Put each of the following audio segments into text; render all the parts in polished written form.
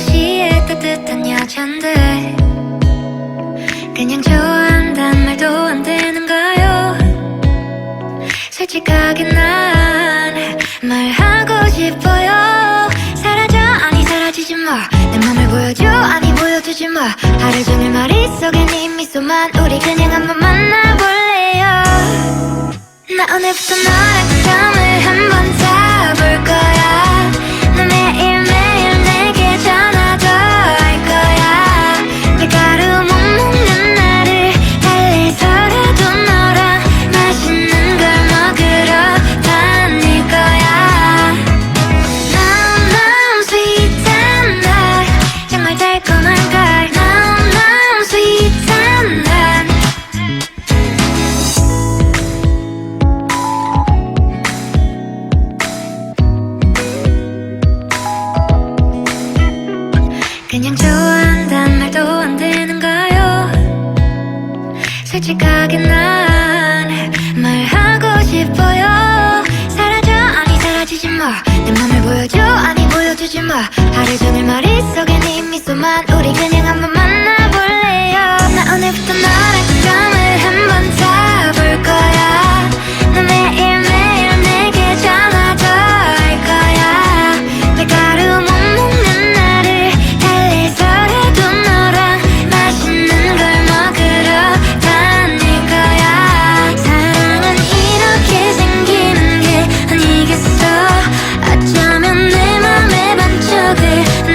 도시의 따뜻한 여잔데 그냥 좋아한단 말도 안 되는가요? 솔직하게 난 말하고 싶어요. 사라져 아니 사라지지 마. 내 맘을 보여줘 아니 보여주지 마. 하루 종일 머릿속에 네 미소만. 우리 그냥 한번 만나볼래요. 나 오늘부터 너랑 잠을 한번 자볼 거야. 너 매일매일 내게 전화도 할 거야. 밀가루 못 먹는 나를 달래서라도 너랑 맛있는 걸 먹으러 다닐 거야. 너무 sweet한 날 정말 달콤한 걸. 너무 sweet한 날 그냥 좋아한단 말도 안 되는가요? 솔직하게 난 말하고 싶어요. 사라져 아니 사라지지 마. 내 맘을 보여줘 아니 보여주지 마. 하루 종일 머릿속에 네 미소만. 우리 그냥 한번 만나볼래요. 나 오늘부터 너랑 잠을 한번 자볼 거야. 너 매일매일 내게 전화도 할 거야. 밀가루 못 먹는 나를 달래서라도 너랑 맛있는 걸 먹으러 다닐 거야. 사랑은 이렇게 생기는 게 아니겠어. 어쩌면 내 맘의 반쪽을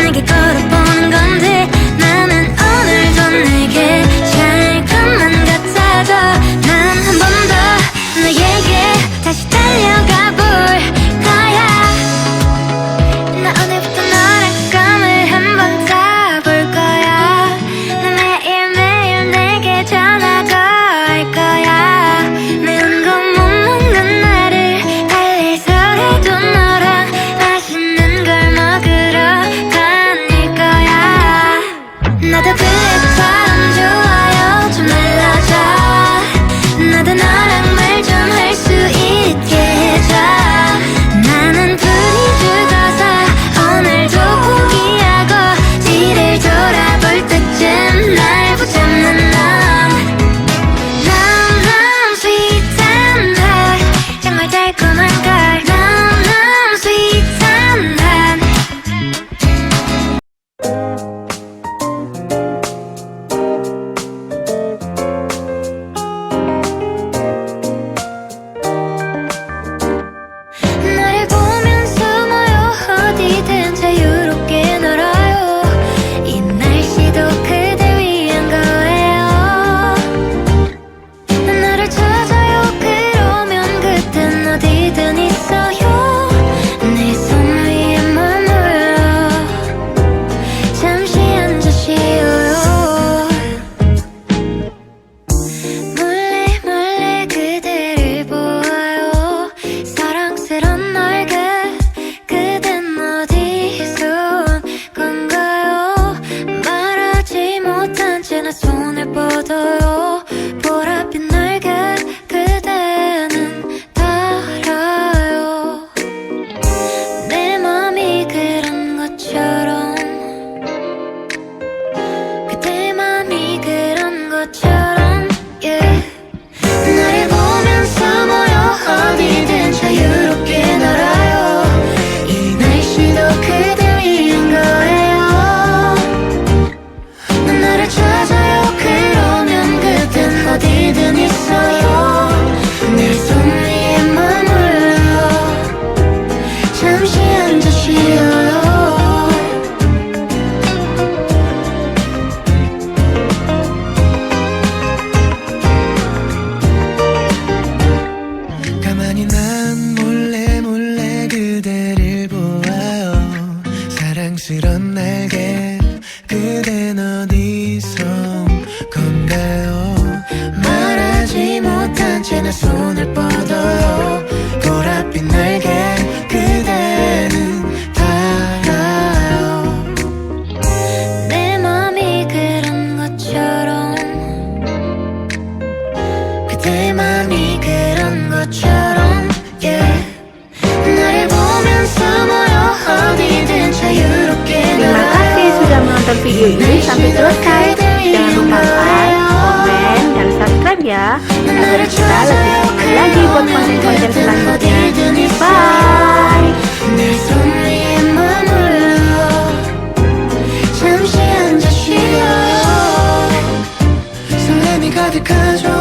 내게 걸어보는 건데 나는 오늘도 내게 잘 것만 같아도 난 한 번 더 너에게 다시 달려가 볼 거야. 나 오늘부터 너랑 꿈을 한번 자볼 거야. 너 매일매일 내게 전화도 할 거야. 매운 거 못 먹는 나를 달래서라도 너랑 맛있는 걸 먹으러 다닐 거야. 나도 그대처럼 좋아요. 좀 알려줘. 나도 너랑 말 좀 할 수 있게 해줘. 나는 불이 죽어서 오늘도 포기하고 뒤를 돌아볼 때쯤 날 붙잡는 넌 너무 sweet한 날 정말 달콤한 걸. 너무 sweet한 날 나를 보면서 모여 어디든 자유롭게 놀아요. 이 날씨도 그댈 위한 거예요. 나를 찾아요 그러면 그땐 어디든 있어요. 내 손 위에 머물러 잠시 앉아 쉬어요. 몰래 몰래 그대를 보아요. 사랑스런 날개 그댄 어디서 온 건가요? 말하지 못한 채 내 손을 뻗어요. 보랏빛 날개 그대는 달아요. 내 맘이 그런 것처럼 그대 맘이 그런 것처럼 yeah. 나를 보면서 모여 어디든 자유롭게 놀아요. 이 날씨도 그댈 위한 거예요. 난 나를 찾아요 그러면 그땐 어디든 있어요. 내 손 위에 머물러 잠시 앉아 쉬어요. 가만히 난 몰래 몰래 그대를 보아요. 사랑스런 날개 그댄 어디서 온 건가요? 말하지 못한 채 내 손을 뻗어요. 보랏빛 날개 그대는 달아요. 내 맘이 그런 것처럼 그대 맘이 그런 것처럼 yeah. 나를 보면서 모여 어디든 자유롭게 놀아요. ya, agar kita lebih semangat lagi buat konten-konten selanjutnya. Bye! 내 손 위에 머물러 잠시 앉아 쉬어 설렘이 가득하죠